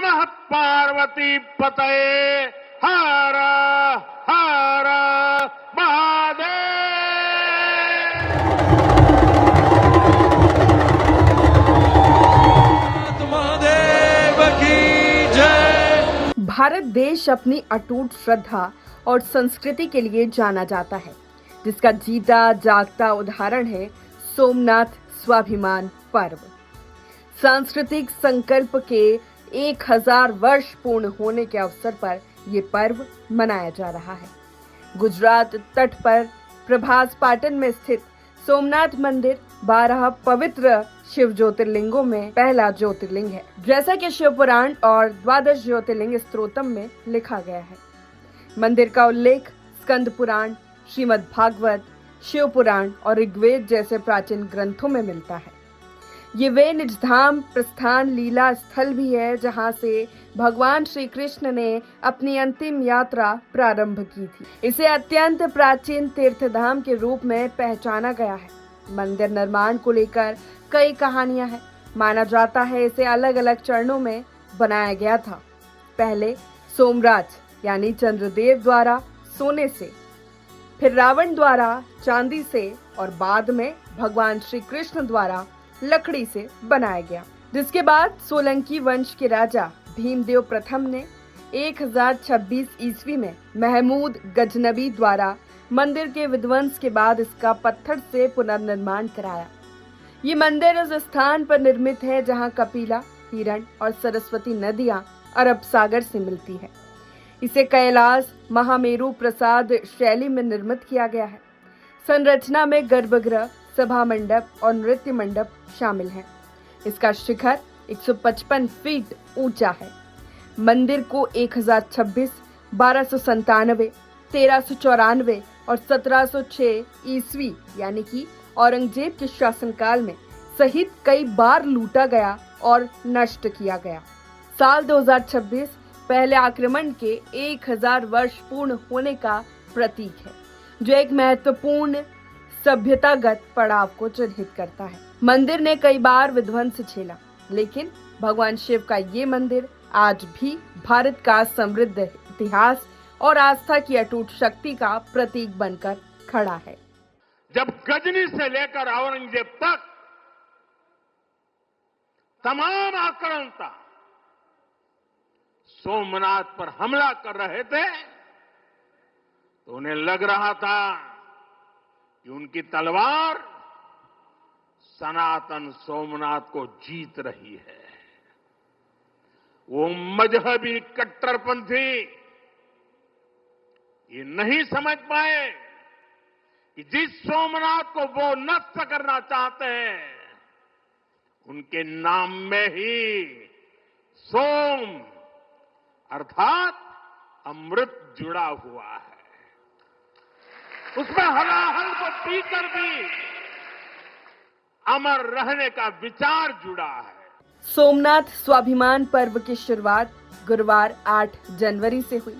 नमः पार्वती पतये हर हर महादेव। महादेव की जय। भारत देश अपनी अटूट श्रद्धा और संस्कृति के लिए जाना जाता है, जिसका जीता जागता उदाहरण है सोमनाथ स्वाभिमान पर्व। सांस्कृतिक संकल्प के 1000 वर्ष पूर्ण होने के अवसर पर ये पर्व मनाया जा रहा है। गुजरात तट पर प्रभास पाटन में स्थित सोमनाथ मंदिर 12 पवित्र शिव ज्योतिर्लिंगों में पहला ज्योतिर्लिंग है, जैसा कि शिव पुराण और 12 ज्योतिर्लिंग स्तोत्रम में लिखा गया है। मंदिर का उल्लेख स्कंद पुराण, श्रीमद् भागवत, शिव पुराण और ऋग्वेद जैसे प्राचीन ग्रंथों में मिलता है। ये वे निजधाम प्रस्थान लीला स्थल भी है जहां से भगवान श्री कृष्ण ने अपनी अंतिम यात्रा प्रारंभ की थी। इसे अत्यंत प्राचीन तीर्थधाम के रूप में पहचाना गया है। मंदिर निर्माण को लेकर कई कहानियां हैं। माना जाता है इसे अलग अलग चरणों में बनाया गया था। पहले सोमराज यानी चंद्रदेव द्वारा सोने से, फिर रावण द्वारा चांदी से और बाद में भगवान श्री कृष्ण द्वारा लकड़ी से बनाया गया, जिसके बाद सोलंकी वंश के राजा भीमदेव प्रथम ने 1026 ईस्वी में महमूद गजनबी द्वारा मंदिर के विध्वंस के बाद इसका पत्थर से पुनर्निर्माण कराया। ये मंदिर उस स्थान पर निर्मित है जहां कपिला, हिरण और सरस्वती नदियां अरब सागर से मिलती है। इसे कैलाश महामेरु प्रसाद शैली में निर्मित किया गया है। संरचना में गर्भगृह, सभा मंडप और नृत्य मंडप शामिल हैं। इसका शिखर 155 फीट ऊंचा है। मंदिर को 1026, 1297, 1394 और 1706 ईस्वी यानी कि औरंगजेब के शासनकाल में सहित कई बार लूटा गया और नष्ट किया गया। साल 2026 पहले आक्रमण के 1000 वर्ष पूर्ण होने का प्रतीक है, जो एक महत्वपूर्ण सभ्यतागत पड़ाव को चिन्हित करता है। मंदिर ने कई बार विध्वंस झेला, लेकिन भगवान शिव का ये मंदिर आज भी भारत का समृद्ध इतिहास और आस्था की अटूट शक्ति का प्रतीक बनकर खड़ा है। जब गजनी से लेकर औरंगजेब तक तमाम आक्रांता सोमनाथ पर हमला कर रहे थे, तो उन्हें लग रहा था कि उनकी तलवार सनातन सोमनाथ को जीत रही है। वो मजहबी कट्टरपंथी ये नहीं समझ पाए कि जिस सोमनाथ को वो नष्ट करना चाहते हैं, उनके नाम में ही सोम अर्थात अमृत जुड़ा हुआ है। उसमें हलाहल को पीकर भी अमर रहने का विचार जुड़ा है। सोमनाथ स्वाभिमान पर्व की शुरुआत गुरुवार 8 जनवरी से हुई।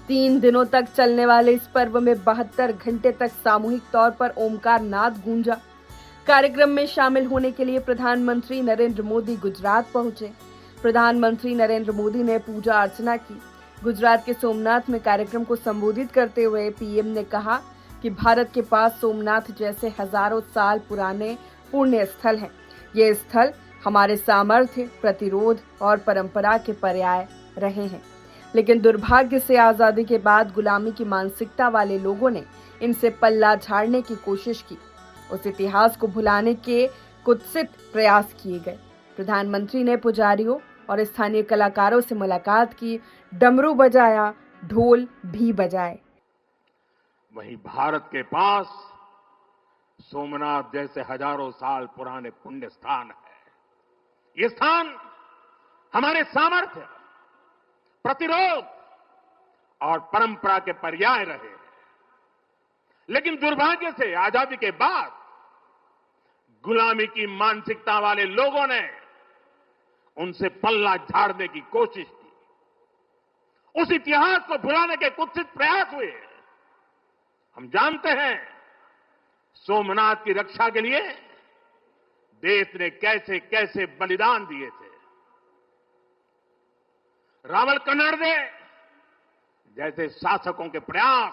3 दिनों तक चलने वाले इस पर्व में 72 घंटे तक सामूहिक तौर पर ओमकार नाद गूंजा। कार्यक्रम में शामिल होने के लिए प्रधानमंत्री नरेंद्र मोदी गुजरात पहुंचे। प्रधानमंत्री नरेंद्र मोदी ने पूजा अर्चना की। गुजरात के सोमनाथ में कार्यक्रम को संबोधित करते हुए पीएम ने कहा कि भारत के पास सोमनाथ जैसे हजारों साल पुराने पुण्य स्थल हैं। ये स्थल हमारे सामर्थ्य, प्रतिरोध और परंपरा के पर्याय रहे हैं, लेकिन दुर्भाग्य से आजादी के बाद गुलामी की मानसिकता वाले लोगों ने इनसे पल्ला झाड़ने की कोशिश की। उस इतिहास को भुलाने के कुत्सित प्रयास किए गए। प्रधानमंत्री ने पुजारियों और स्थानीय कलाकारों से मुलाकात की, डमरू बजाया, ढोल भी बजाए। वहीं भारत के पास सोमनाथ जैसे हजारों साल पुराने पुण्य स्थान है। ये स्थान हमारे सामर्थ्य, प्रतिरोध और परंपरा के पर्याय रहे हैं। लेकिन दुर्भाग्य से आजादी के बाद गुलामी की मानसिकता वाले लोगों ने उनसे पल्ला झाड़ने की कोशिश की। उस इतिहास को भुलाने के कुत्सित प्रयास हुए। हम जानते हैं सोमनाथ की रक्षा के लिए देश ने कैसे कैसे बलिदान दिए थे। रावल कन्नड़े जैसे शासकों के प्रयास,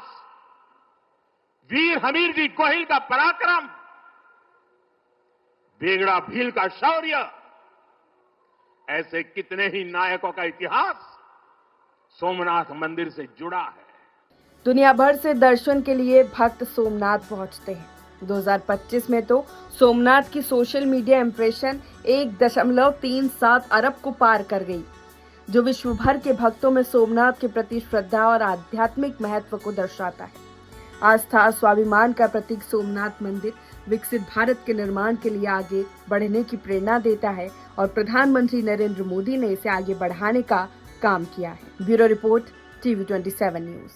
वीर हमीरजी गोहिल का पराक्रम, बेगड़ा भील का शौर्य, ऐसे कितने ही नायकों का इतिहास सोमनाथ मंदिर से जुड़ा है। दुनिया भर से दर्शन के लिए भक्त सोमनाथ पहुंचते हैं। 2025 में तो सोमनाथ की सोशल मीडिया इंप्रेशन 1.37 अरब को पार कर गई, जो विश्व भर के भक्तों में सोमनाथ के प्रति श्रद्धा और आध्यात्मिक महत्व को दर्शाता है। आस्था, स्वाभिमान का प्रतीक सोमनाथ मंदिर विकसित भारत के निर्माण के लिए आगे बढ़ने की प्रेरणा देता है और प्रधानमंत्री नरेंद्र मोदी ने इसे आगे बढ़ाने का काम किया है। Bureau report, TV 27 news.